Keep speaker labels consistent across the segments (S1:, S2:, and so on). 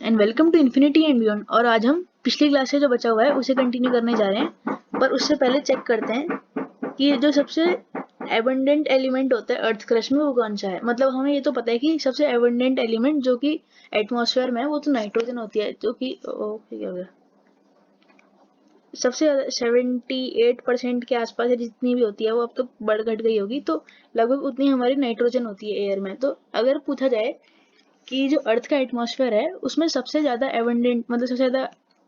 S1: And welcome to infinity and beyond. और आज हम पिछली क्लास से जो बचा हुआ है उसे कंटिन्यू करने जा रहे हैं, पर उससे पहले चेक करते हैं कि जो सबसे एबंडेंट एलिमेंट होता है अर्थ क्रस्ट में वो कौन सा है। मतलब हमें ये तो पता है कि सबसे एबंडेंट एलिमेंट जो कि एटमॉस्फेयर में है वो तो नाइट्रोजन होती है, जो कि क्या हो गया, सबसे ज्यादा 78% के आसपास है जितनी भी होती है, वो अब तो बढ़ घट गई होगी, तो लगभग उतनी हमारी नाइट्रोजन होती है एयर में। तो अगर पूछा जाए कि जो अर्थ का एटमॉस्फेयर है उसमें सबसे ज्यादा एबंडेंट मतलब सबसे ज्यादा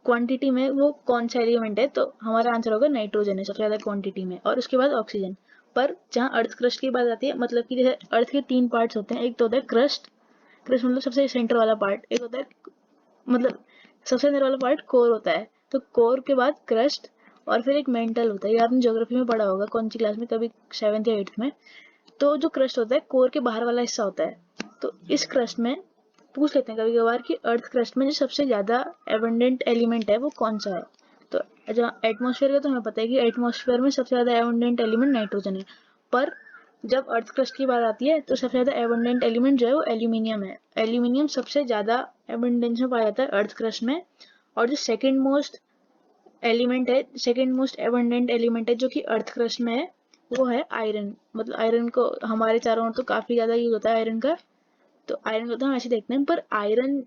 S1: क्वांटिटी में वो कौन सा एलिमेंट है, तो हमारा आंसर होगा नाइट्रोजन है सबसे ज्यादा क्वांटिटी में, और उसके बाद ऑक्सीजन। पर जहाँ अर्थ क्रस्ट की बात आती है, मतलब कि जैसे अर्थ के 3 पार्ट्स होते हैं, एक तो होता है क्रस्ट। क्रस्ट मतलब सबसे सेंटर वाला पार्ट, एक होता है मतलब सबसे अंदर वाला पार्ट कोर होता है, तो कोर के बाद क्रस्ट, और फिर एक मेंटल होता है। ये आपने ज्योग्राफी में पढ़ा होगा, कौन सी क्लास में, कभी 7th या 8th में। तो जो क्रस्ट होता है कोर के बाहर वाला हिस्सा होता है। तो इस क्रस्ट में पूछ लेते हैं कभी कभार कि अर्थ क्रस्ट में जो सबसे ज्यादा एबंडेंट एलिमेंट है वो कौन सा है। तो जहाँ एटमॉस्फेयर का तो हमें पता है कि एटमॉस्फेयर में सबसे ज्यादा एबंडेंट एलिमेंट नाइट्रोजन है, पर जब अर्थ क्रस्ट की बात आती है तो सबसे ज्यादा एबंडेंट एलिमेंट जो है वो एल्यूमिनियम है। एल्यूमिनियम सबसे ज्यादा एबंडेंस में पाया जाता है अर्थ क्रस्ट में। और जो सेकेंड मोस्ट एलिमेंट है, सेकेंड मोस्ट एबंडेंट एलिमेंट है जो कि अर्थ क्रस्ट में है, वो है आयरन। मतलब आयरन को हमारे चारों ओर तो काफी ज्यादा यूज होता है आयरन का, तो आयरन को तो हम ऐसे देखते हैं। पर आयरन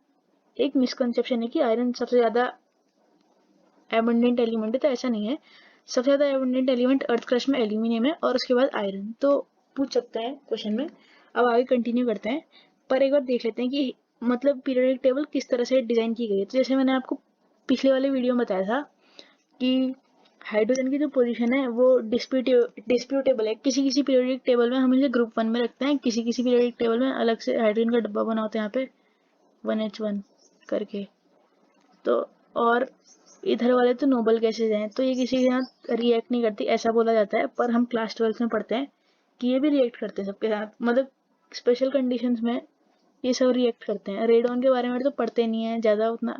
S1: एक मिसकंसेप्शन है कि आयरन सबसे ज्यादा एबंडेंट एलिमेंट है, तो ऐसा नहीं है। सबसे ज्यादा एबंडेंट एलिमेंट अर्थ क्रस्ट में एल्यूमिनियम है, और उसके बाद आयरन। तो पूछ सकते हैं क्वेश्चन में। अब आगे कंटिन्यू करते हैं, पर एक बार देख लेते हैं कि मतलब पीरियोडिक टेबल किस तरह से डिजाइन की गई है। तो जैसे मैंने आपको पिछले वाले वीडियो में बताया था कि हाइड्रोजन की जो पोजीशन है वो डिस्प्यूटेबल है। किसी किसी पीरियोडिक टेबल में हम इसे ग्रुप 1 में रखते हैं, किसी किसी पीरियोडिक टेबल में अलग से हाइड्रोजन का डब्बा बना होता है यहाँ पे 1H1 करके। तो और इधर वाले तो नोबल गैसेज हैं, तो ये किसी के साथ रिएक्ट नहीं करती ऐसा बोला जाता है। पर हम क्लास 12 में पढ़ते हैं कि ये भी रिएक्ट करते हैं सबके साथ, मतलब स्पेशल कंडीशंस में ये सब रिएक्ट करते हैं। रेडॉन के बारे में तो पढ़ते नहीं है ज़्यादा उतना,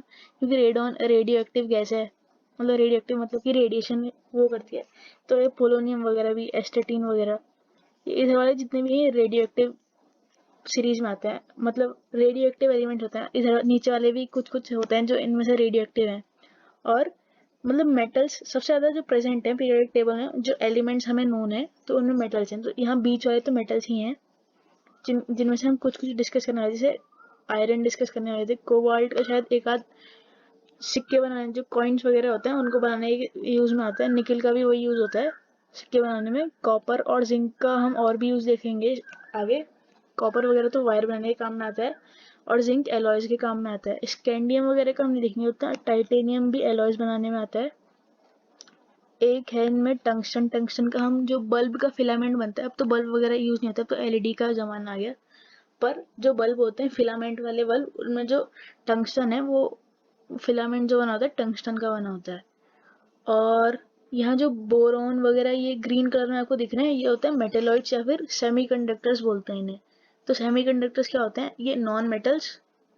S1: क्योंकि रेडॉन रेडियो एक्टिव गैस है। मतलब रेडियो एक्टिव मतलब कि रेडिएशन वो करती है। तो ये पोलोनियम वगैरह भी, एस्टेटिन वगैरह, ये इधर वाले जितने भी रेडियो एक्टिव सीरीज में आते हैं, मतलब रेडियो एक्टिव एलिमेंट होते हैं। इधर नीचे वाले भी कुछ कुछ होते हैं जो इनमें से रेडियो एक्टिव हैं। और मतलब मेटल्स सबसे ज़्यादा जो प्रेजेंट है पीरियोडिक टेबल में, जो एलिमेंट्स हमें नोन है तो उनमें मेटल्स हैं। तो यहाँ बीच वाले तो मेटल्स ही हैं, जिनमें से हम कुछ कुछ डिस्कस करने वाले, जैसे आयरन डिस्कस करने वाले थे, कोबाल्ट का शायद एक आध सिक्के बनाने, जो कॉइन्स वगैरह होते हैं उनको बनाने के यूज में आता है। निकल का भी वही यूज होता है सिक्के बनाने में। कॉपर और जिंक का हम और भी यूज देखेंगे आगे। कॉपर वगैरह तो वायर बनाने के काम में आता है, और जिंक एलॉयज के काम में आता है। स्कैंडियम वगैरह का हम नहीं देखेंगे उतना। टाइटेनियम भी एलॉयज बनाने में आता है। एक है इनमें टंगस्टन। टंगस्टन का हम जो बल्ब का फिलामेंट बनता है, अब तो बल्ब वगैरह यूज नहीं होता, तो एलईडी का जमाना आ गया। पर जो बल्ब होते हैं फिलामेंट वाले बल्ब, उनमें जो टंगस्टन है वो फिलामेंट जो बना होता है टंगस्टन का बना होता है। और यहाँ जो बोरॉन वगैरह ये ग्रीन कलर में आपको दिख रहे हैं, ये होते हैं मेटेलॉइड्स या फिर सेमीकंडक्टर्स बोलते हैं इन्हें। तो सेमीकंडक्टर्स क्या होते हैं, ये नॉन मेटल्स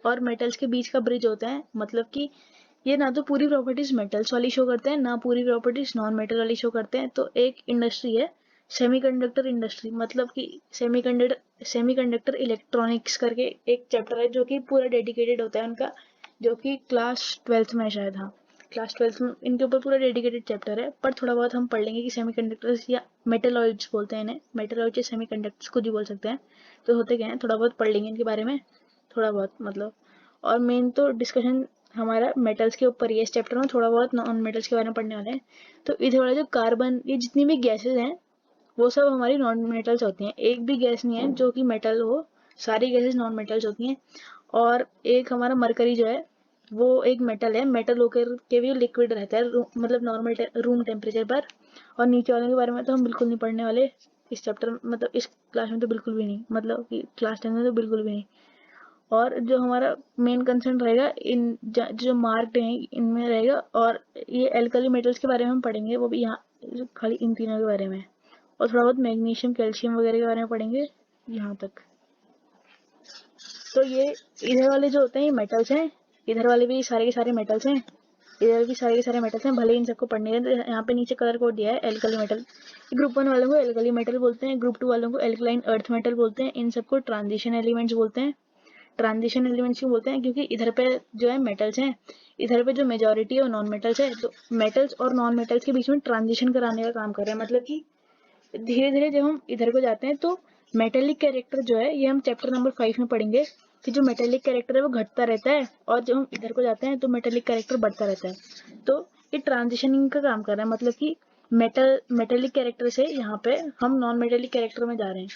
S1: और मेटल्स के बीच का ब्रिज होता है। मतलब कि ये ना तो पूरी प्रॉपर्टीज मेटल्स वाली शो करते हैं, ना पूरी प्रॉपर्टीज नॉन मेटल वाली शो करते हैं। तो एक इंडस्ट्री है सेमीकंडक्टर इंडस्ट्री, मतलब कि सेमीकंडक्टर इलेक्ट्रॉनिक्स करके एक चैप्टर है जो कि पूरा डेडिकेटेड होता है उनका, जो कि क्लास 12th में शायद, हाँ क्लास 12th में इनके ऊपर पूरा डेडिकेटेड चैप्टर है। पर थोड़ा बहुत हम पढ़ लेंगे कि सेमीकंडक्टर्स या मेटेलॉइड्स बोलते हैं इन्हें, मेटेलॉइड्स या सेमीकंडक्टर्स खुद ही बोल सकते हैं। तो होते क्या है, थोड़ा बहुत पढ़ लेंगे इनके बारे में, थोड़ा बहुत मतलब। और मेन तो डिस्कशन हमारा मेटल्स के ऊपर ही है इस चैप्टर में, थोड़ा बहुत नॉन मेटल्स के बारे में पढ़ने वाले हैं। तो इधर वाला जो कार्बन, ये जितनी भी गैसेज हैं वो सब हमारी नॉन मेटल्स होती हैं। एक भी गैस नहीं है जो कि मेटल हो, सारी गैसेज नॉन मेटल्स होती हैं। और एक हमारा मरकरी जो है वो एक मेटल है, मेटल होकर के भी लिक्विड रहता है, मतलब नॉर्मल रूम टेम्परेचर पर। और नीचे वाले के बारे में तो हम बिल्कुल नहीं पढ़ने वाले इस चैप्टर, मतलब इस क्लास में तो बिल्कुल भी नहीं, मतलब कि क्लास 10 में तो बिल्कुल भी नहीं। और जो हमारा मेन कंसर्न रहेगा इन जो मार्क्ड हैं इनमें रहेगा। और ये एल्कली मेटल्स के बारे में हम पढ़ेंगे, वो भी यहाँ खाली इन तीनों के बारे में। और थोड़ा बहुत मैग्नीशियम कैल्शियम वगैरह के बारे में पढ़ेंगे यहाँ तक। तो ये इधर वाले जो होते हैं ये मेटल्स हैं, इधर वाले भी सारे के सारे मेटल्स हैं, इधर भी सारे के सारे मेटल्स हैं। भले इन सबको पढ़ने हैं, तो यहाँ पे नीचे कलर कोड दिया है एल्कली मेटल। ग्रुप 1 वालों को एल्कली मेटल बोलते हैं, ग्रुप 2 वालों को एल्कलाइन अर्थ मेटल बोलते हैं। इन सबको ट्रांजिशन एलिमेंट्स बोलते हैं। ट्रांजिशन एलिमेंट्स क्यों बोलते हैं, क्योंकि इधर पे जो है मेटल्स हैं, इधर पे जो मेजॉरिटी है वो नॉन मेटल्स है, तो मेटल्स और नॉन मेटल्स के बीच में ट्रांजिशन कराने का काम कर रहे हैं। मतलब कि धीरे धीरे जब हम इधर को जाते हैं तो मेटेलिक कैरेक्टर जो है, ये हम चैप्टर नंबर 5 में पढ़ेंगे कि जो मेटेलिक कैरेक्टर है वो घटता रहता है, और जब हम इधर को जाते हैं तो मेटेलिक कैरेक्टर बढ़ता रहता है। तो ये ट्रांजिशनिंग का काम कर रहा है, मतलब कि मेटेलिक कैरेक्टर से यहाँ पे हम नॉन मेटेलिक कैरेक्टर में जा रहे हैं,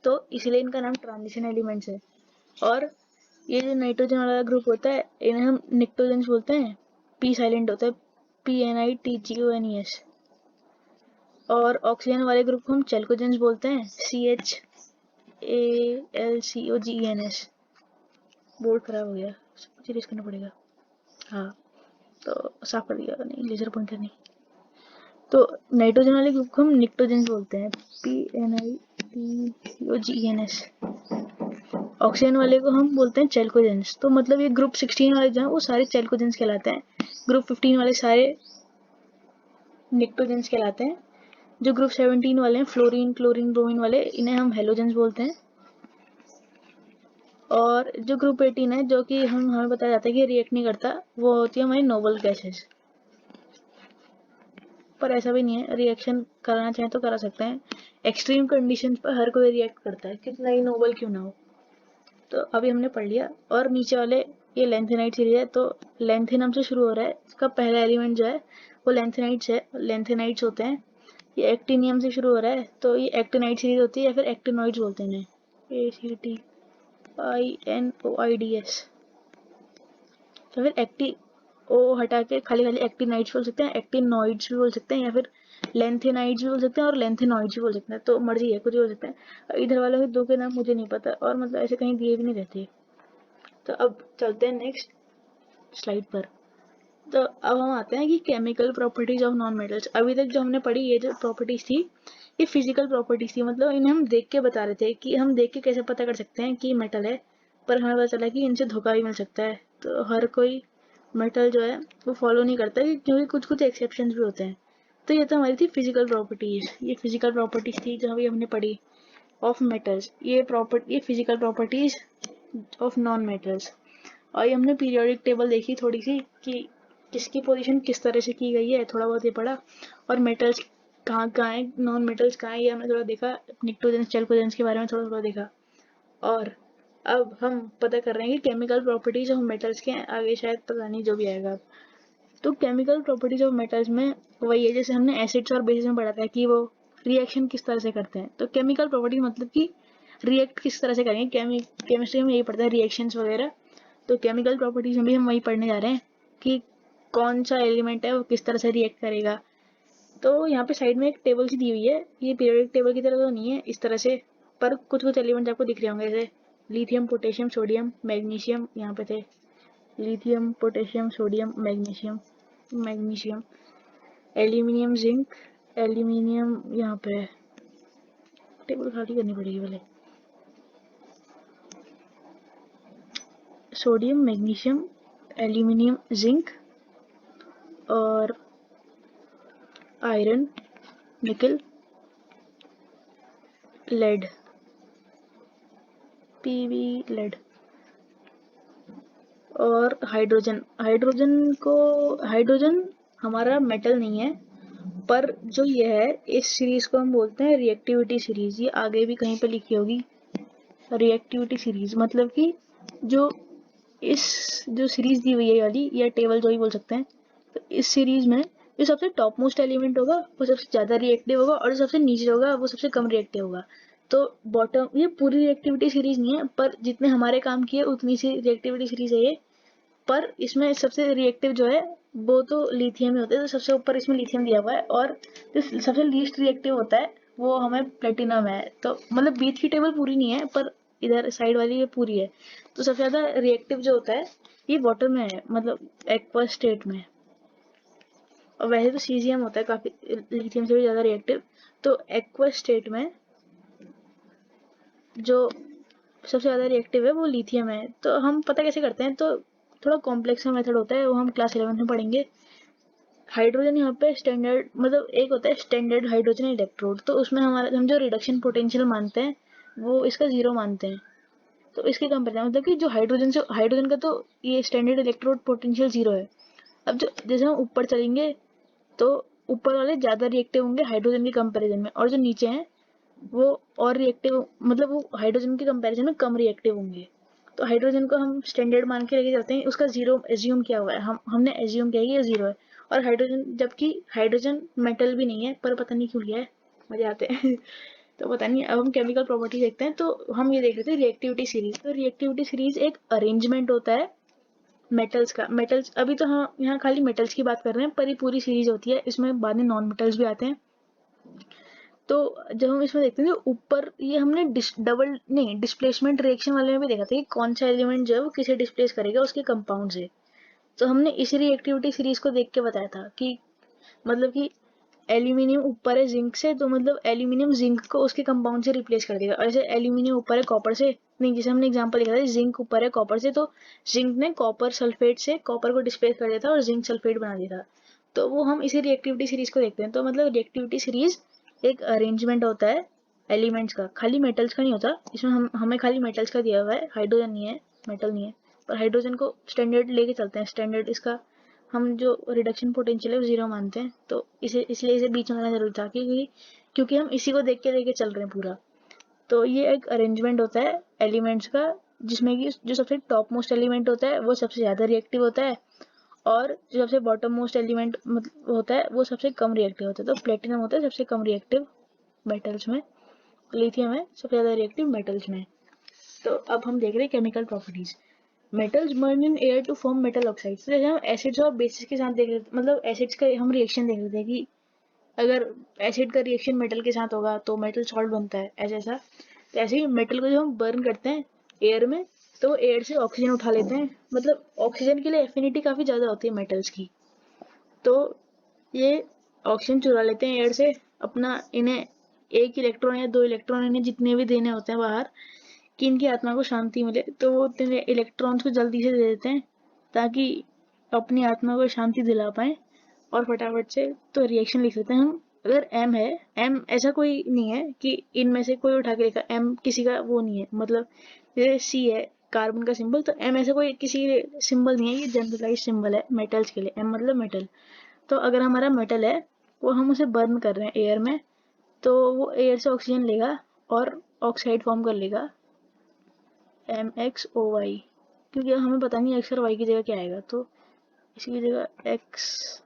S1: तो इसलिए इनका नाम ट्रांजिशन एलिमेंट्स है। और ये जो नाइट्रोजन वाला ग्रुप होता है इन्हें हम निक्टोजेंस बोलते हैं, पी साइलेंट होता है, PNITGONES। और ऑक्सीजन वाले ग्रुप को हम चैल्कोजेंस बोलते हैं, CHALCOGENS। बोर्ड खराब हो गया, मुझे रेस करना पड़ेगा। हाँ, तो साफ कर दिया, नहीं लेजर पॉइंटर नहीं। तो नाइट्रोजन वाले ग्रुप को हम निक्टोजेंस बोलते हैं, PNITCOGENS। ऑक्सीजन वाले को हम बोलते हैं चैल्कोजेंस। तो मतलब ये ग्रुप 16 वाले जो हैं वो सारे चैल्कोजेंस कहलाते हैं, ग्रुप 15 वाले सारे निक्टोजेंस कहलाते हैं, जो ग्रुप 17 वाले हैं फ्लोरीन क्लोरीन ब्रोमीन वाले, इन्हें हम हेलोजेंस बोलते हैं। और जो ग्रुप 18 है, जो कि हमें बताया जाता है कि रिएक्ट नहीं करता, वो होती है हमारी नोबल गैसेस। पर ऐसा भी नहीं है, रिएक्शन कराना चाहे तो करा सकते हैं, एक्सट्रीम कंडीशंस पर हर कोई रिएक्ट करता है, कितना ही नोबल क्यों ना हो। तो अभी हमने पढ़ लिया। और नीचे वाले ये लेंथेनाइट सीरीज है, तो लेंथेनम से शुरू हो रहा है, इसका पहला एलिमेंट जो है वो लेंथेनाइट्स है, लेंथेनाइट्स होते हैं। ये एक्टिनियम से शुरू हो रहा है, तो ये एक्टिनाइट सीरीज होती है, या फिर एक्टिनॉइड्स बोलते हैं इन्हें, ACTINOIDS। तो फिर एक्टी ओ हटा के खाली खाली एक्टिनाइट्स बोल सकते हैं, एक्टिनॉइड्स भी बोल सकते हैं, या फिर लेंथेनाइड्स भी बोल सकते हैं और लेंथेनॉइड्स भी बोल सकते हैं, तो मर्जी है, कुछ भी बोल सकते हैं। इधर वालों के दो के नाम मुझे नहीं पता, और मतलब ऐसे कहीं दिए भी नहीं रहते। तो अब चलते हैं नेक्स्ट स्लाइड पर। तो अब हम आते हैं कि chemical properties of non metals. अभी तक जो हमने पढ़ी ये जो प्रॉपर्टीज थी ये फिजिकल प्रॉपर्टीज थी, मतलब इन्हें हम देख के बता रहे थे कि हम देख के कैसे पता कर सकते हैं कि मेटल है, पर हमें पता चला कि इनसे धोखा भी मिल सकता है। तो हर कोई मेटल जो है वो फॉलो नहीं करता, क्योंकि कुछ कुछ एक्सेप्शंस भी होते हैं। तो ये तो हमारी थी फिजिकल प्रॉपर्टीज, ये फिजिकल प्रॉपर्टीज थी जो अभी हमने पढ़ी ऑफ मेटल्स। ये physical properties of non metals. और ये हमने पीरियोडिक टेबल देखी थोड़ी सी कि किसकी पोजीशन किस तरह से की गई है, थोड़ा बहुत ये पढ़ा। और मेटल्स कहाँ कहाँ है, नॉन मेटल्स कहाँ है, ये हमने थोड़ा देखा, निक्टोजेंस चैल्कोजेंस के बारे में थोड़ा थोड़ा देखा। और अब हम पता कर रहे हैं कि केमिकल प्रॉपर्टीज ऑफ मेटल्स के, आगे शायद पता नहीं जो भी आएगा अब। तो केमिकल प्रॉपर्टीज ऑफ मेटल्स में वही है जैसे हमने एसिड्स और बेसिस में पढ़ा था कि वो रिएक्शन किस तरह से करते हैं। तो केमिकल प्रॉपर्टी मतलब कि रिएक्ट किस तरह से करेंगे, केमिस्ट्री में यही पढ़ता है, रिएक्शंस वगैरह। तो केमिकल प्रॉपर्टीज में भी हम वही पढ़ने जा रहे हैं कि कौन सा एलिमेंट है वो किस तरह से रिएक्ट करेगा। तो यहाँ पे साइड में एक टेबल सी दी हुई है, ये पीरियोडिक टेबल की तरह तो नहीं है इस तरह से, पर कुछ कुछ एलिमेंट आपको दिख रहे होंगे, जैसे लिथियम पोटेशियम सोडियम मैग्नीशियम, यहाँ पे थे lithium potassium sodium magnesium, magnesium, aluminium zinc, aluminium, यहाँ पे टेबल खाली करनी पड़ेगी पहले, सोडियम मैग्नीशियम एल्यूमिनियम जिंक और iron nickel lead, P B lead. और हाइड्रोजन, हाइड्रोजन हमारा मेटल नहीं है, पर जो ये है इस सीरीज को हम बोलते हैं रिएक्टिविटी सीरीज। ये आगे भी कहीं पे लिखी होगी रिएक्टिविटी सीरीज, मतलब कि जो इस जो सीरीज दी हुई है वाली, या टेबल जो भी बोल सकते हैं, तो इस सीरीज में जो सबसे टॉप मोस्ट एलिमेंट होगा वो सबसे ज्यादा रिएक्टिव होगा, और जो सबसे नीचे होगा वो सबसे कम रिएक्टिव होगा। तो बॉटम, ये पूरी रिएक्टिविटी सीरीज नहीं है, पर जितने हमारे काम किए उतनी सी रिएक्टिविटी सीरीज है ये। पर इसमें सबसे रिएक्टिव जो है वो तो लिथियम ही होता है, तो सबसे ऊपर इसमें लिथियम दिया हुआ है, और जो सबसे लीस्ट रिएक्टिव होता है वो हमें प्लेटिनम है। तो मतलब बीच की टेबल पूरी नहीं है, पर इधर साइड वाली ये पूरी है। तो सबसे ज्यादा रिएक्टिव जो होता है ये वाटर में है, मतलब एक्वस स्टेट में। और वैसे तो सीजियम होता है काफी लिथियम से भी ज्यादा रिएक्टिव। तो एक्वस स्टेट में जो सबसे ज्यादा रिएक्टिव है वो लिथियम है। तो हम पता कैसे करते हैं, तो थोड़ा कॉम्प्लेक्स सा मेथड होता है, वो हम क्लास 11 में पढ़ेंगे। हाइड्रोजन यहाँ पे स्टैंडर्ड, मतलब एक होता है स्टैंडर्ड हाइड्रोजन इलेक्ट्रोड, तो उसमें हमारा हम जो रिडक्शन पोटेंशियल मानते हैं वो इसका 0 मानते हैं। तो इसके कंपेरिजन मतलब कि जो हाइड्रोजन का तो ये स्टैंडर्ड इलेक्ट्रोड पोटेंशियल 0 है। अब जो जैसे हम ऊपर चलेंगे तो ऊपर वाले ज़्यादा रिएक्टिव होंगे हाइड्रोजन के कंपेरिजन में, और जो नीचे हैं वो और रिएक्टिव, मतलब वो हाइड्रोजन के कंपेरिजन में कम रिएक्टिव होंगे। तो हाइड्रोजन को हम स्टैंडर्ड मान के लेके चलते हैं, उसका 0 एज्यूम किया हुआ है, हमने एज्यूम किया है ये 0 है। और हाइड्रोजन, जबकि हाइड्रोजन मेटल भी नहीं है, पर पता नहीं क्यों लिया है, मजे आते हैं तो पता नहीं। अब हम केमिकल प्रॉपर्टी देखते हैं, तो हम ये देख रहे थे रिएक्टिविटी सीरीज। तो रिएक्टिविटी सीरीज एक अरेंजमेंट होता है मेटल्स का। मेटल्स अभी तो हम यहाँ खाली मेटल्स की बात कर रहे हैं, पर ये पूरी सीरीज होती है, इसमें बाद में नॉन मेटल्स भी आते हैं। तो जब हम इसमें देखते हैं तो ऊपर ये हमने डबल नहीं डिस्प्लेसमेंट रिएक्शन वाले में भी देखा था कि कौन सा एलिमेंट जो है वो किसे डिस्प्लेस करेगा उसके कंपाउंड से। तो हमने इसी रिएक्टिविटी सीरीज को देख के बताया था कि मतलब कि एल्यूमिनियम ऊपर है जिंक से, तो मतलब एल्यूमिनियम जिंक को उसके कंपाउंड से रिप्लेस कर देगा। और जैसे एल्यूमिनियम ऊपर है कॉपर से, नहीं जैसे हमने एग्जांपल देखा था जिंक ऊपर है कॉपर से, तो जिंक ने कॉपर सल्फेट से कॉपर को डिस्प्लेस कर दिया था और जिंक सल्फेट बना दिया था। तो वो हम इसी रिएक्टिविटी सीरीज को देखते हैं। तो मतलब रिएक्टिविटी सीरीज एक अरेंजमेंट होता है एलिमेंट्स का, खाली मेटल्स का नहीं होता। इसमें हमें खाली मेटल्स का दिया हुआ है, हाइड्रोजन नहीं है, मेटल नहीं है। पर हाइड्रोजन को स्टैंडर्ड लेके चलते हैं, स्टैंडर्ड इसका हम जो रिडक्शन पोटेंशियल है वो 0 मानते हैं। तो इसलिए इसे बीच में लाना जरूरी था, क्योंकि हम इसी को देख के लेके चल रहे हैं पूरा। तो ये एक अरेंजमेंट होता है एलिमेंट्स का, जिसमें कि जो सबसे टॉप मोस्ट एलिमेंट होता है वो सबसे ज़्यादा रिएक्टिव होता है, और जो सबसे बॉटम मोस्ट एलिमेंट मतलब होता है वो सबसे कम रिएक्टिव होता है। तो प्लेटिनम होता है सबसे कम रिएक्टिव मेटल्स में, लिथियम है सबसे ज़्यादा रिएक्टिव मेटल्स में। तो अब हम देख रहे हैं chemical properties. Metals burn in air to form metal oxide. तो जैसे हम एसिड्स और बेसिस के साथ देख रहे थे, मतलब एसिड्स का हम रिएक्शन देख रहे थे कि अगर एसिड का रिएक्शन मेटल के साथ होगा तो मेटल सॉल्ट बनता है, ऐसा। तो ऐसे ही मेटल को जब हम बर्न करते हैं एयर में, तो एयर से ऑक्सीजन उठा लेते हैं। मतलब ऑक्सीजन के लिए एफिनिटी काफ़ी ज़्यादा होती है मेटल्स की, तो ये ऑक्सीजन चुरा लेते हैं एयर से अपना। इन्हें एक इलेक्ट्रॉन या 2 इलेक्ट्रॉन इन्हें जितने भी देने होते हैं बाहर कि इनकी आत्मा को शांति मिले, तो वो इतने इलेक्ट्रॉन्स को जल्दी से दे देते हैं ताकि अपनी आत्मा को शांति दिला पाए और फटाफट से तो रिएक्शन लिख लेते हैं हम। अगर एम है, एम ऐसा कोई नहीं है कि इनमें से कोई उठा के लिखा, एम किसी का वो नहीं है। मतलब जैसे सी है कार्बन का सिंबल, तो एम ऐसा कोई किसी सिंबल नहीं है, ये जनरलाइज सिंबल है मेटल्स के लिए, एम मतलब मेटल। तो अगर हमारा मेटल है वो हम उसे बर्न कर रहे हैं एयर में, तो वो एयर से ऑक्सीजन लेगा और ऑक्साइड फॉर्म कर लेगा MXOY, क्योंकि हमें पता नहीं एक्स और वाई की जगह क्या आएगा, तो इसकी जगह एक्स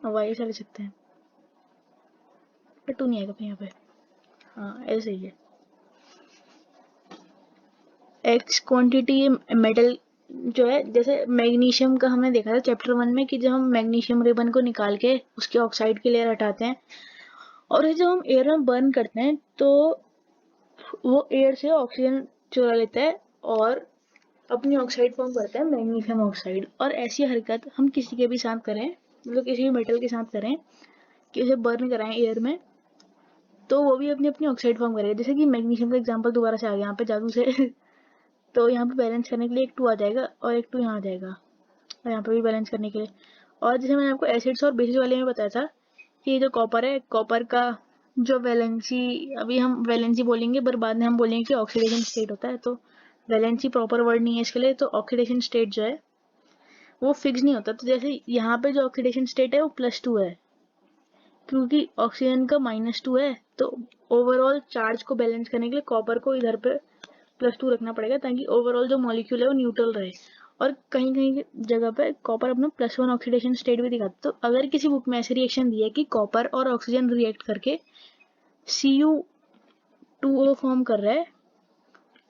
S1: वाई ऐसा ले सकते हैं, पर 2 नहीं आएगा फिर यहाँ पे। हाँ ऐसे ही है। एक्स क्वांटिटी मेटल जो है, जैसे मैग्नीशियम का हमने देखा था चैप्टर 1 में कि जब हम मैग्नीशियम रिबन को निकाल के उसके ऑक्साइड की लेयर हटाते हैं और जब हम एयर में बर्न करते हैं तो वो एयर से ऑक्सीजन चुरा लेता है और अपनी ऑक्साइड फॉर्म करता है मैग्नीशियम ऑक्साइड। और ऐसी हरकत हम किसी के भी साथ करें, मतलब किसी भी मेटल के साथ करें कि उसे बर्न कराएं एयर में, तो वो भी अपनी अपनी ऑक्साइड फॉर्म करेगा। जैसे कि मैग्नीशियम का एग्जांपल दोबारा से आ गया यहाँ पे जादू से तो यहाँ पे बैलेंस करने के लिए एक 2 आ जाएगा और एक 2 यहाँ आ जाएगा, और यहाँ पे भी बैलेंस करने के लिए। और जैसे मैंने आपको एसिड्स और बेसिस वाले में बताया था कि जो कॉपर है, कॉपर का जो वैलेंसी, अभी हम वैलेंसी बोलेंगे पर बाद में हम बोलेंगे कि ऑक्सीडेशन स्टेट होता है, तो वैलेंसी प्रॉपर वर्ड नहीं है इसके लिए। तो ऑक्सीडेशन स्टेट जो है वो फिक्स नहीं होता। तो जैसे यहाँ पे जो ऑक्सीडेशन स्टेट है वो +2 है, क्योंकि ऑक्सीजन का -2 है, तो ओवरऑल चार्ज को बैलेंस करने के लिए कॉपर को इधर पे +2 रखना पड़ेगा ताकि ओवरऑल जो मॉलिक्यूल है वो न्यूट्रल रहे। और कहीं कहीं जगह पे कॉपर अपना +1 ऑक्सीडेशन स्टेट भी दिखाता है। तो अगर किसी बुक में ऐसे रिएक्शन दिया है कि कॉपर और ऑक्सीजन रिएक्ट करके Cu2O फॉर्म कर रहा है,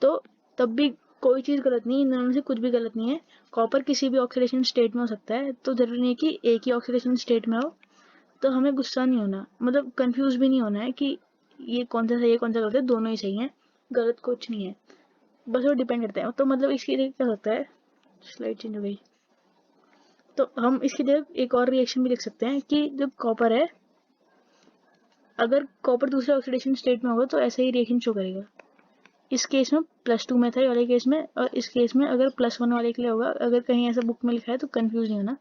S1: तो तब भी कोई चीज़ गलत नहीं है, इन दोनों में से कुछ भी गलत नहीं है। कॉपर किसी भी ऑक्सीडेशन स्टेट में हो सकता है, तो जरूरी नहीं है कि एक ही ऑक्सीडेशन स्टेट में हो। तो हमें गुस्सा नहीं होना, मतलब कंफ्यूज भी नहीं होना है कि ये कौन सा सही है कौन सा गलत है, दोनों ही सही है, गलत कुछ नहीं है, बस वो डिपेंड करता है। तो मतलब इसके लिए क्या होता है, स्लाइड चेंज हो गई, तो हम इसकी जगह एक और रिएक्शन भी लिख सकते हैं कि जब कॉपर है, अगर कॉपर दूसरे ऑक्सीडेशन स्टेट में होगा तो ऐसा ही रिएक्शन शो करेगा। इस केस में +2 में था ये वाले केस में, और इस केस में अगर +1 वाले के लिए होगा, अगर कहीं ऐसा बुक में लिखा है तो कंफ्यूज नहीं होना।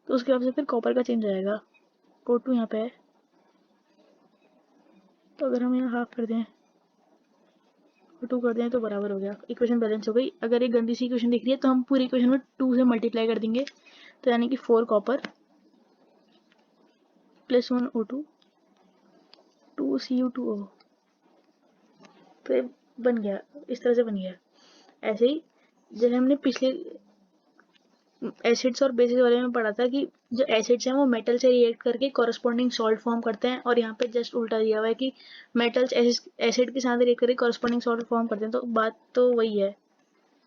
S1: तो उसके बाद से फिर कॉपर का चेंज आएगा, O2 यहाँ पे है, तो अगर हम यहाँ हाफ कर दें 2 कर दें तो बराबर हो गया, इक्वेशन बैलेंस हो गई। अगर एक गंदी सी इक्वेशन दिख रही है तो हम पूरी इक्वेशन में 2 से मल्टीप्लाई कर देंगे, तो यानी कि 4 कॉपर प्लस 1 O2 2 Cu2O, तो ये बन गया, इस तरह से बन गया। ऐसे ही जैसे हमने पिछले एसिड्स और बेसिस वाले में पढ़ा था कि जो एसिड्स हैं वो मेटल से रिएक्ट करके कॉरस्पॉन्डिंग सॉल्ट फॉर्म करते हैं, और यहाँ पे जस्ट उल्टा दिया हुआ है कि मेटल्स एसिड के साथ रिएक्ट करके कॉरस्पॉन्डिंग सॉल्ट फॉर्म करते हैं, तो बात तो वही है,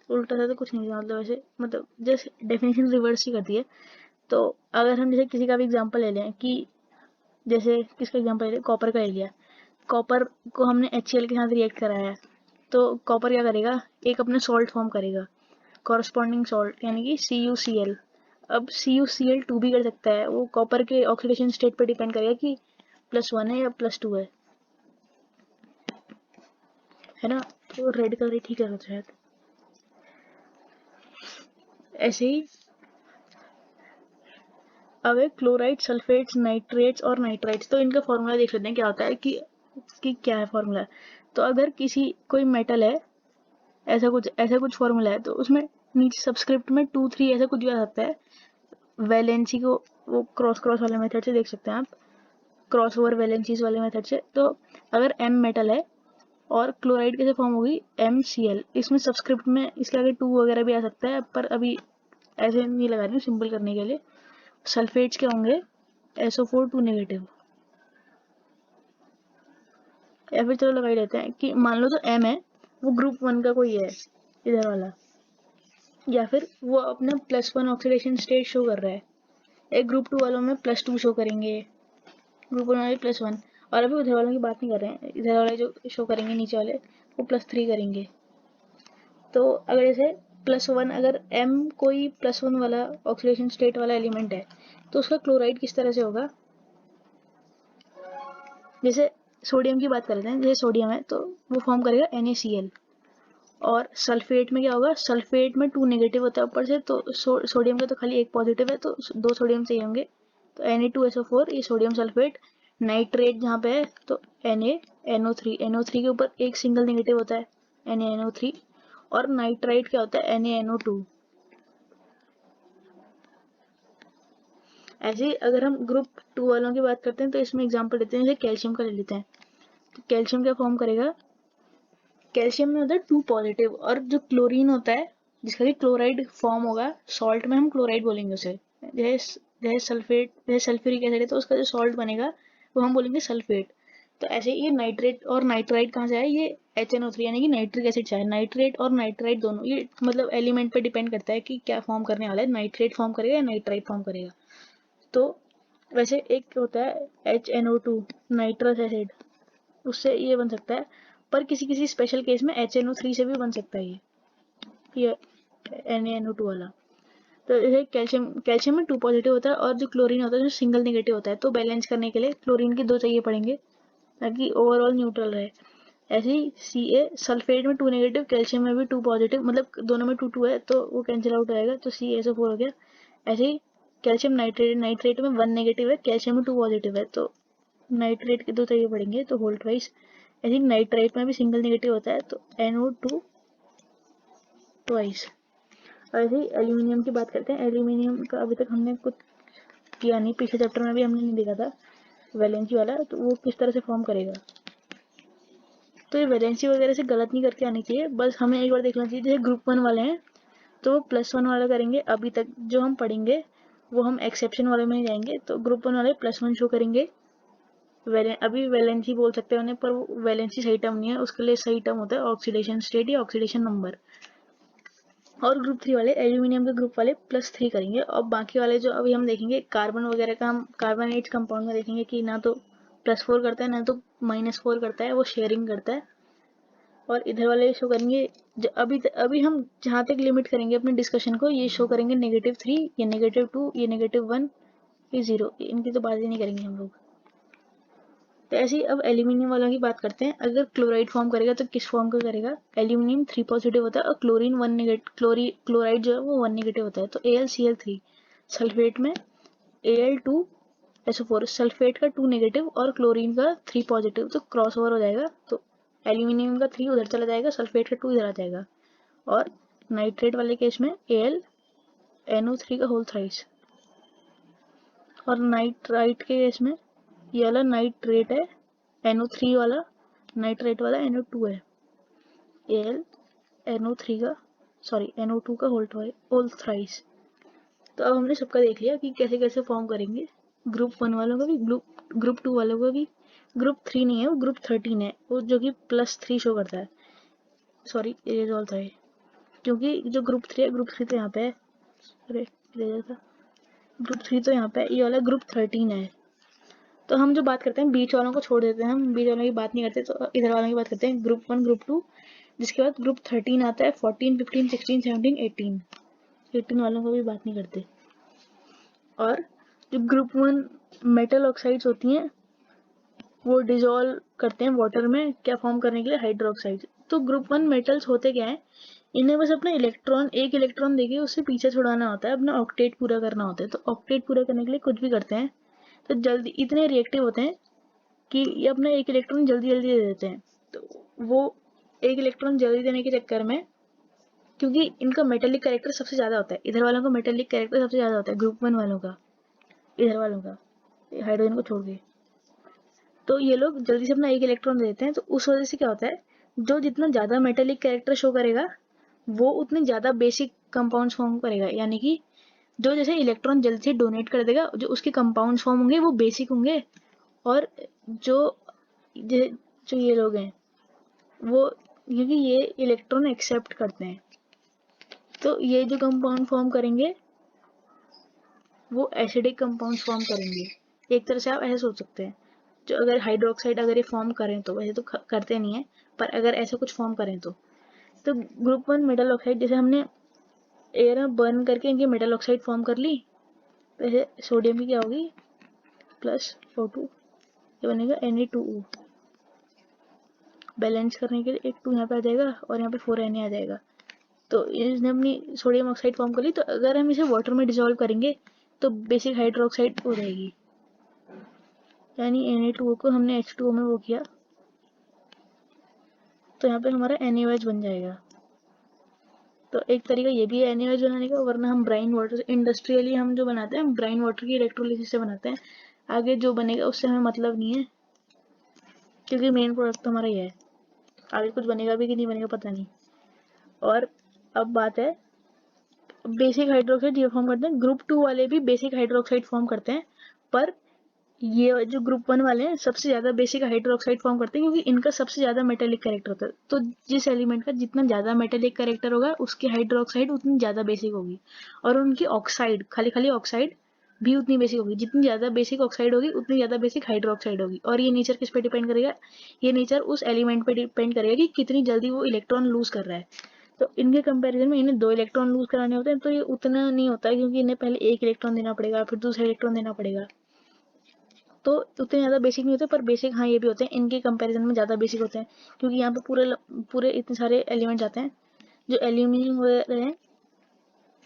S1: उल्टा सा तो कुछ नहीं था, मतलब ऐसे मतलब जस्ट डेफिनेशन रिवर्स ही करती है। तो अगर हम जैसे किसी का भी एग्जाम्पल ले लें कि जैसे किसका एग्जाम्पल ले लें, कॉपर का ले लिया, कॉपर को हमने HCl के साथ रिएक्ट कराया है, तो कॉपर क्या करेगा, एक अपना सॉल्ट फॉर्म करेगा कॉरस्पॉन्डिंग सॉल्ट, यानी कि CuCl। अब CuCl2 भी कर सकता है, वो कॉपर के ऑक्सीडेशन स्टेट पे डिपेंड करेगा कि +1 है या +2 है ना। तो रेड कलर ठीक है शायद। ऐसे ही अब है क्लोराइड, सल्फेट्स, नाइट्रेट्स और नाइट्राइट्स, तो इनका फॉर्मूला देख लेते हैं क्या होता है कि क्या है फॉर्मूला। तो अगर किसी कोई मेटल है, ऐसा कुछ फॉर्मूला है, तो उसमें नीचे सबस्क्रिप्ट में 2 3 ऐसा कुछ भी आ सकता है। वैलेंसी को वो क्रॉस क्रॉस वाले मेथड से देख सकते हैं आप, क्रॉस ओवर वैलेंसीज वाले मेथड से। तो अगर M मेटल है और क्लोराइड कैसे फॉर्म होगी, MCl, इसमें सबस्क्रिप्ट में इसके आगे 2 वगैरह भी आ सकता है, पर अभी ऐसे नहीं लगा रही हूँ सिंपल करने के लिए। सल्फेट्स क्या होंगे, SO4 2 नेगेटिव, या फिर चलो लगा ही लेते हैं कि मान लो तो M है वो ग्रुप 1 का कोई है इधर वाला, या फिर वो अपना +1 ऑक्सीडेशन स्टेट शो कर रहा है। एक ग्रुप 2 वालों में +2 शो करेंगे, ग्रुप 1 वाले +1, और अभी उधर वालों की बात नहीं कर रहे हैं, इधर वाले जो शो करेंगे नीचे वाले वो +3 करेंगे। तो अगर जैसे +1, अगर M कोई +1 वाला ऑक्सीडेशन स्टेट वाला एलिमेंट है, तो उसका क्लोराइड किस तरह से होगा, जैसे सोडियम की बात करते हैं, जैसे सोडियम है तो वो फॉर्म करेगा NaCl। और सल्फेट में क्या होगा, सल्फेट में 2 नेगेटिव होता है ऊपर से, तो सोडियम का तो खाली एक पॉजिटिव है, तो 2 सोडियम चाहिए होंगे, तो Na2SO4, ये सोडियम सल्फेट। नाइट्रेट जहाँ पे है तो NaNO3 के ऊपर एक सिंगल नेगेटिव होता है, NaNO3। और नाइट्राइट क्या होता है, NaNO2। ऐसे ही अगर हम ग्रुप 2 वालों की बात करते हैं तो इसमें एग्जाम्पल लेते हैं, जैसे कैल्शियम का ले लेते हैं। तो कैल्शियम क्या फॉर्म करेगा, कैल्शियम में होता है 2 पॉजिटिव, और जो क्लोरीन होता है जिसका कि क्लोराइड फॉर्म होगा, सॉल्ट में हम क्लोराइड बोलेंगे उसे, जैसे सल्फेट, जैसे सल्फ्यूरिक एसिड है तो उसका जो सॉल्ट बनेगा वो हम बोलेंगे सल्फेट। तो ऐसे ये नाइट्रेट और नाइट्राइट कहाँ से आए, ये HNO3 यानी कि नाइट्रिक एसिड से आए। नाइट्रेट और नाइट्राइट दोनों ये मतलब एलिमेंट पे डिपेंड करता है कि क्या फॉर्म करने वाला है, नाइट्रेट फॉर्म करेगा या नाइट्राइट फॉर्म करेगा। तो वैसे एक होता है HNO2 नाइट्रस एसिड, उससे ये बन सकता है, पर किसी किसी स्पेशल केस में HNO3 से भी बन सकता है ये NaNO2 वाला। तो जैसे कैल्शियम में 2 पॉजिटिव होता है, और जो क्लोरीन होता है जो सिंगल नेगेटिव होता है, तो बैलेंस करने के लिए क्लोरीन के 2 चाहिए पड़ेंगे ताकि ओवरऑल न्यूट्रल रहे। ऐसे ही Ca, सल्फेट में 2 नेगेटिव, कैल्शियम में भी 2 पॉजिटिव, मतलब दोनों में 2 2 है तो वो कैंसिल आउट हो जाएगा, तो CaSO4 हो गया। ऐसे ही कैल्शियम नाइट्रेट में 1 नेगेटिव है, कैल्शियम में 2 पॉजिटिव है, तो नाइट्रेट के 2 चाहिए पड़ेंगे, तो होल ट्वाइस। ऐसे ही नाइट्राइट में भी सिंगल नेगेटिव होता है, तो NO2 ट्वाइस। और ऐसे ही एल्यूमिनियम की बात करते हैं। एल्यूमिनियम का अभी तक हमने कुछ किया नहीं, पिछले चैप्टर में भी हमने नहीं देखा था वैलेंसी वाला, तो वो किस तरह से फॉर्म करेगा। तो ये वैलेंसी वगैरह से गलत नहीं करके आनी चाहिए, बस हमें एक बार देखना चाहिए। जैसे ग्रुप 1 वाले हैं तो वो +1 वाला करेंगे, अभी तक जो हम पढ़ेंगे वो हम एक्सेप्शन वाले में ही जाएंगे, तो ग्रुप 1 वाले +1 शो करेंगे। अभी वैलेंसी बोल सकते हैं उन्हें, पर वैलेंसी सही टर्म नहीं है, उसके लिए सही टर्म होता है ऑक्सीडेशन स्टेट या ऑक्सीडेशन नंबर। और ग्रुप 3 वाले एल्यूमिनियम के ग्रुप वाले +3 करेंगे, और बाकी वाले जो अभी हम देखेंगे कार्बन वगैरह का, हम कार्बोनेट कंपाउंड में देखेंगे कि ना तो +4 करता है ना तो -4 करता है, वो शेयरिंग करता है। और इधर वाले शो करेंगे, अभी हम जहाँ तक लिमिट करेंगे अपने डिस्कशन को, ये शो करेंगे -3, ये -2, ये -1, ये 0, इनकी तो बात ही नहीं करेंगे हम लोग। तो ऐसे ही अब एल्यूमिनियम वालों की बात करते हैं। अगर क्लोराइड फॉर्म करेगा तो किस फॉर्म का करेगा, एल्यूमिनियम 3 पॉजिटिव होता है और क्लोरीन 1 नेगेटिव, क्लोराइड जो है वो 1 नेगेटिव होता है, तो AlCl3। सल्फेट में Al2SO4, सल्फेट का 2 नेगेटिव और क्लोरीन का 3 पॉजिटिव, तो क्रॉस ओवर हो जाएगा, तो एल्यूमिनियम का 3 उधर चला जाएगा, सल्फेट का 2 इधर आ जाएगा। और नाइट्रेट वाले केस में AlNO3 का होल थ्राइस। और नाइट्राइट के केस में ये वाला नाइट्रेट है, NO3 वाला, नाइट्रेट वाला NO2 है, NO2 का होल थ्राइस। तो अब हमने सबका देख लिया कि कैसे कैसे फॉर्म करेंगे। ग्रुप 1 वालों का भी, ग्रुप 2 वालों का भी। ग्रुप 3 नहीं है, वो ग्रुप 13 है, वो जो कि +3 शो करता है। सॉरी, इरेज ऑल था ये, क्योंकि जो ग्रुप 3 है, ग्रुप 3 तो यहाँ पे है, अरे था, ग्रुप 3 तो यहाँ पे है, ये वाला ग्रुप 13 है। तो हम जो बात करते हैं बीच वालों को छोड़ देते हैं, हम बीच वालों की बात नहीं करते, तो इधर वालों की बात करते हैं, ग्रुप 1 ग्रुप 2, जिसके बाद ग्रुप 13 आता है, 14 15 16 17 18 वालों को भी बात नहीं करते। और जो ग्रुप 1 मेटल ऑक्साइड्स होती हैं वो डिजोल्व करते हैं वाटर में, क्या फॉर्म करने के लिए, हाइड्रोक्साइड। तो ग्रुप 1 मेटल्स होते क्या है, इन्हें बस अपना एक इलेक्ट्रॉन देके उससे पीछे छुड़ाना होता है, अपना ऑक्टेट पूरा करना होता है। तो ऑक्टेट पूरा करने के लिए कुछ भी करते हैं, तो जल्दी इतने रिएक्टिव होते हैं कि ये अपना एक इलेक्ट्रॉन जल्दी जल्दी दे देते हैं। तो वो एक इलेक्ट्रॉन जल्दी देने के चक्कर में, क्योंकि इनका मेटेलिक कैरेक्टर सबसे ज्यादा होता है, इधर वालों का मेटेलिक कैरेक्टर सबसे ज्यादा होता है ग्रुप 1 वालों का, इधर वालों का, हाइड्रोजन को छोड़ के, तो ये लोग जल्दी से अपना एक इलेक्ट्रॉन दे देते हैं। तो उस वजह से क्या होता है, जो जितना ज्यादा मेटेलिक कैरेक्टर शो करेगा वो उतने ज्यादा बेसिक कंपाउंड्स फॉर्म करेगा, यानी कि जो जैसे इलेक्ट्रॉन जल्दी से डोनेट कर देगा, जो उसके कंपाउंड्स फॉर्म होंगे वो बेसिक होंगे। और जो जो ये लोग हैं वो, क्योंकि ये इलेक्ट्रॉन एक्सेप्ट करते हैं, तो ये जो कंपाउंड फॉर्म करेंगे वो एसिडिक कंपाउंड फॉर्म करेंगे। एक तरह से आप ऐसे सोच सकते हैं, जो अगर हाइड्रोक्साइड अगर ये फॉर्म करें, तो वैसे तो करते नहीं है, पर अगर ऐसा कुछ फॉर्म करें तो ग्रुप 1 मेटल ऑक्साइड, जैसे हमने एयर में बर्न करके इनकी मेटल ऑक्साइड फॉर्म कर ली, वैसे सोडियम की क्या होगी, +O2, ये बनेगा Na2O। बैलेंस करने के लिए एक 2 यहाँ पे आ जाएगा और यहाँ पे 4Na आ जाएगा। तो इसने अपनी सोडियम ऑक्साइड फॉर्म कर ली। तो अगर हम इसे वाटर में डिसॉल्व करेंगे तो बेसिक हाइड्रोक्साइड हो जाएगी, यानी Na2O को हमने H2O में वो किया, तो यहाँ पे हमारा NaOH बन जाएगा। तो एक तरीका ये भी है NaOH बनाने का, वरना हम ब्राइन वाटर इंडस्ट्रियली हम जो बनाते हैं ब्राइन वाटर की इलेक्ट्रोलिसिस से बनाते हैं, आगे जो बनेगा उससे हमें मतलब नहीं है, क्योंकि मेन प्रोडक्ट तो हमारा ये है, आगे कुछ बनेगा भी कि नहीं बनेगा पता नहीं। और अब बात है बेसिक हाइड्रोक्साइड ये फॉर्म करते हैं, ग्रुप 2 वाले भी बेसिक हाइड्रोक्साइड फॉर्म करते हैं, पर ये जो ग्रुप 1 वाले हैं सबसे ज्यादा बेसिक हाइड्रोक्साइड फॉर्म करते हैं, क्योंकि इनका सबसे ज्यादा मेटेलिक कैरेक्टर होता है। तो जिस एलिमेंट का जितना ज्यादा मेटेलिक कैरेक्टर होगा उसकी हाइड्रोक्साइड उतनी ज्यादा बेसिक होगी, और उनकी ऑक्साइड खाली ऑक्साइड भी उतनी बेसिक होगी। जितनी ज्यादा बेसिक ऑक्साइड होगी उतनी ज्यादा बेसिक हाइड्रोक्साइड होगी। और ये नेचर किस पे डिपेंड करेगा, ये नेचर उस एलिमेंट पे डिपेंड करेगा कि कितनी जल्दी वो इलेक्ट्रॉन लूज कर रहा है। तो इनके कंपैरिजन में इन्हें 2 इलेक्ट्रॉन लूज कराने होते हैं, तो ये उतना नहीं होता है, क्योंकि इन्हें पहले एक इलेक्ट्रॉन देना पड़ेगा, फिर दूसरा इलेक्ट्रॉन देना पड़ेगा, तो उतने ज़्यादा बेसिक नहीं होते। पर बेसिक हाँ ये भी होते हैं, इनके कंपैरिजन में ज़्यादा बेसिक होते हैं, क्योंकि यहाँ पे पूरे इतने सारे एलिमेंट्स आते हैं। जो एल्यूमिनियम वगैरह है,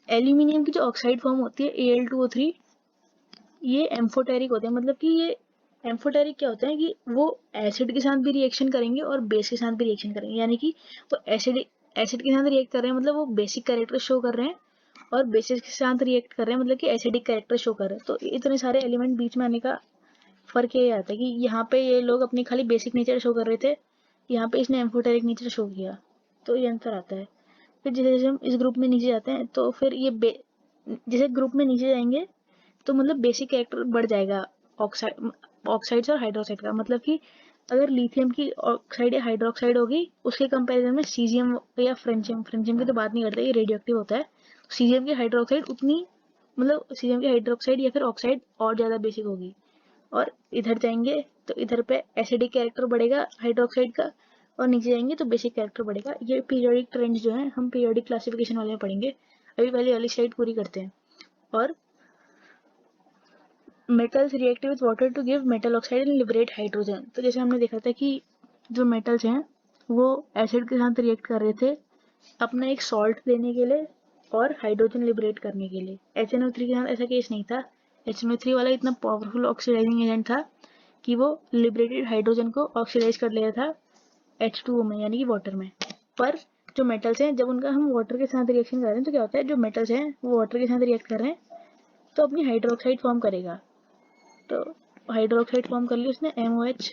S1: एल्यूमिनियम की जो ऑक्साइड फॉर्म होती है Al2O3, ये एम्फोटेरिक होते हैं। मतलब कि ये एम्फोटेरिक क्या होते हैं कि वो एसिड के साथ भी रिएक्शन करेंगे और बेस के साथ भी रिएक्शन करेंगे, यानी कि वो एसिड के साथ रिएक्ट कर रहे हैं, मतलब वो बेसिक कैरेक्टर शो कर रहे हैं, और बेसिस के साथ रिएक्ट कर रहे हैं मतलब कि एसिडिक कैरेक्टर शो कर रहे हैं। तो इतने सारे एलिमेंट बीच में आने का फर्क ये आता है कि यहाँ पे ये लोग अपनी खाली बेसिक नेचर शो कर रहे थे, यहाँ पे इसने एम्फोटेरिक नेचर शो किया, तो ये अंतर आता है। फिर जैसे जैसे हम इस ग्रुप में नीचे जाते हैं, तो फिर ये जैसे ग्रुप में नीचे जाएंगे तो मतलब बेसिक कैरेक्टर बढ़ जाएगा ऑक्साइड्स और हाइड्रोक्साइड का। मतलब कि अगर लिथियम की ऑक्साइड या हाइड्रोक्साइड होगी, उसके कंपैरिजन में सीजियम या फ्रेंचियम की तो बात नहीं करते, ये रेडियो एक्टिव होता है। सीजियम की हाइड्रोक्साइड उतनी, मतलब सीजियम की हाइड्रोक्साइड या फिर ऑक्साइड और ज़्यादा बेसिक होगी। और इधर जाएंगे तो इधर पे एसिडिक कैरेक्टर बढ़ेगा हाइड्रोक्साइड का, और नीचे जाएंगे तो बेसिक कैरेक्टर बढ़ेगा। ये पीरियोडिक ट्रेंड्स जो है हम पीरियोडिक क्लासिफिकेशन वाले में पढ़ेंगे, अभी पहले वाली स्लाइड पूरी करते हैं। और metals react with water to give metal oxide and liberate hydrogen. तो जैसे हमने देखा था कि जो मेटल्स हैं वो एसिड के साथ रिएक्ट कर रहे थे अपना एक सॉल्ट देने के लिए और हाइड्रोजन लिबरेट करने के लिए। HNO3 के साथ ऐसा केस नहीं था। HNO3 वाला इतना पावरफुल ऑक्सीडाइजिंग एजेंट था कि वो लिबरेटेड हाइड्रोजन को ऑक्सीडाइज कर लेता था H2O में यानी कि वाटर में। पर जो मेटल्स हैं जब उनका हम वाटर के साथ रिएक्शन कर रहे हैं तो क्या होता है, जो मेटल्स हैं वो वाटर के साथ रिएक्ट कर रहे हैं तो अपनी हाइड्रोक्साइड फॉर्म करेगा। तो हाइड्रोक्साइड फॉर्म कर ली उसने MOH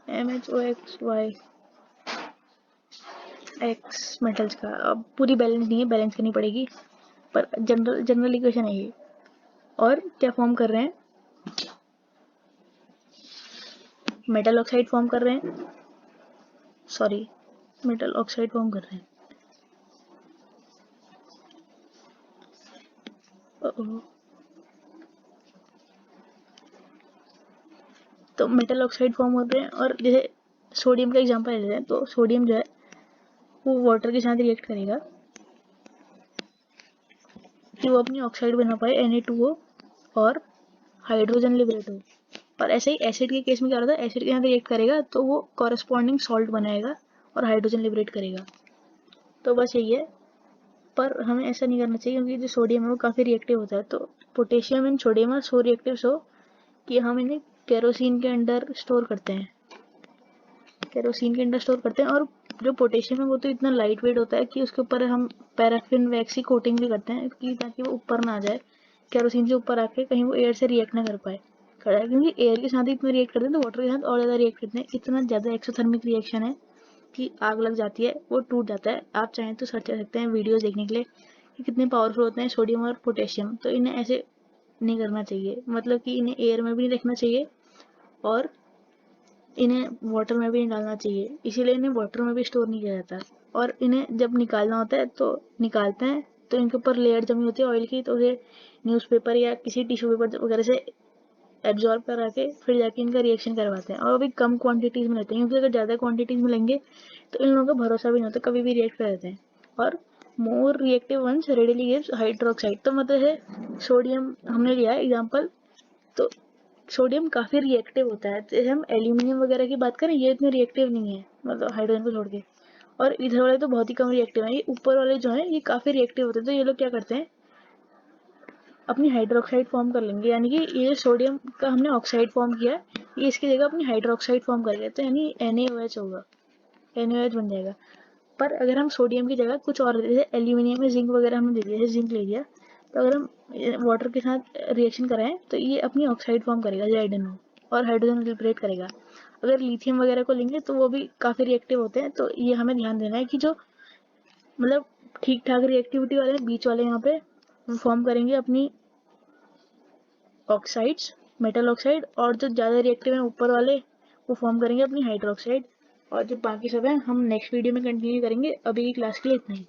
S1: MHOXY X मेटल्स का। अब पूरी बैलेंस नहीं है, बैलेंस करनी पड़ेगी, पर जनरल इक्वेशन है ये। और क्या फॉर्म कर रहे हैं, मेटल ऑक्साइड फॉर्म कर रहे हैं, सॉरी मेटल ऑक्साइड फॉर्म कर रहे हैं। तो मेटल ऑक्साइड फॉर्म हो रहे हैं। और जैसे सोडियम का एग्जांपल लेते हैं तो सोडियम जो है वो वाटर के साथ रिएक्ट करेगा कि वो अपनी ऑक्साइड बना पाए Na2O और हाइड्रोजन लिबरेट हो। और ऐसे ही एसिड के केस में क्या होता है, एसिड के साथ रिएक्ट करेगा तो वो कॉरेस्पॉन्डिंग सॉल्ट बनाएगा और हाइड्रोजन लिबरेट करेगा। तो बस यही है, पर हमें ऐसा नहीं करना चाहिए क्योंकि जो सोडियम है वो काफ़ी रिएक्टिव होता है। तो potassium and sodium are so reactive so कि हम इन्हें केरोसिन के अंदर स्टोर करते हैं, केरोसिन के अंदर स्टोर करते हैं। और जो पोटेशियम है वो तो इतना लाइट वेट होता है कि उसके ऊपर हम पैराफिन वैक्स की कोटिंग भी करते हैं कि ताकि वो ऊपर ना आ जाए, केरोसिन से ऊपर आके कहीं वो एयर से रिएक्ट ना कर पाए। खड़ा है क्योंकि एयर के साथ ही इतना रिएक्ट करते हैं तो वाटर के साथ और ज़्यादा रिएक्ट करते हैं। इतना ज़्यादा एक्सोथर्मिक रिएक्शन है कि आग लग जाती है, वो टूट जाता है। आप चाहें तो सर्च कर सकते हैं वीडियोस देखने के लिए कि कितने पावरफुल होते हैं सोडियम और पोटेशियम। तो इन्हें ऐसे नहीं करना चाहिए, मतलब कि इन्हें एयर में भी नहीं रखना चाहिए और इन्हें वाटर में भी नहीं डालना चाहिए, इसीलिए इन्हें वाटर में भी स्टोर नहीं किया जाता। और इन्हें जब निकालना होता है तो निकालते हैं तो इनके ऊपर लेयर जमी होती है ऑयल की, तो उसे न्यूज़पेपर या किसी टिश्यू पेपर वगैरह से एब्जॉर्ब करा के फिर जाके इनका रिएक्शन करवाते हैं। और वो भी कम क्वांटिटीज में लेते हैं क्योंकि अगर ज़्यादा क्वांटिटीज में लेंगे तो इन लोगों का भरोसा भी नहीं होता, कभी भी रिएक्ट कर देते हैं। और more reactive ones readily gives hydroxide. तो मतलब है सोडियम हमने लिया है एग्जाम्पल, तो सोडियम काफ़ी रिएक्टिव होता है। जैसे हम एल्यूमिनियम वगैरह की बात करें ये इतने रिएक्टिव नहीं है, मतलब हाइड्रोजन को छोड़ के। और इधर वाले तो बहुत ही कम रिएक्टिव हैं, ये ऊपर वाले जो हैं ये काफ़ी रिएक्टिव होते हैं। तो ये लोग क्या करते हैं, अपनी हाइड्रोक्साइड फॉर्म कर लेंगे, यानी कि ये सोडियम का हमने ऑक्साइड फॉर्म किया, ये इसकी जगह अपनी हाइड्रोक्साइड फॉर्म करेगा, तो यानी NaOH होगा, NaOH बन जाएगा। पर अगर हम सोडियम की जगह कुछ और, जैसे एल्यूमिनियम में जिंक वगैरह हमने दे दिया, जैसे जिंक ले लिया, तो अगर हम वाटर के साथ रिएक्शन कराएं तो ये अपनी ऑक्साइड फॉर्म करेगा ZnO और हाइड्रोजन लिबरेट करेगा। अगर लिथियम वगैरह को लेंगे तो वो भी काफ़ी रिएक्टिव होते हैं। तो ये हमें ध्यान देना है कि जो मतलब ठीक ठाक रिएक्टिविटी वाले बीच वाले यहाँ पे वो फॉर्म करेंगे अपनी ऑक्साइड्स, मेटल ऑक्साइड, और जो ज़्यादा रिएक्टिव हैं ऊपर वाले वो फॉर्म करेंगे अपनी हाइड्रोक्साइड। और जो बाकी सब हैं हम नेक्स्ट वीडियो में कंटिन्यू करेंगे। अभी की क्लास के लिए इतना ही।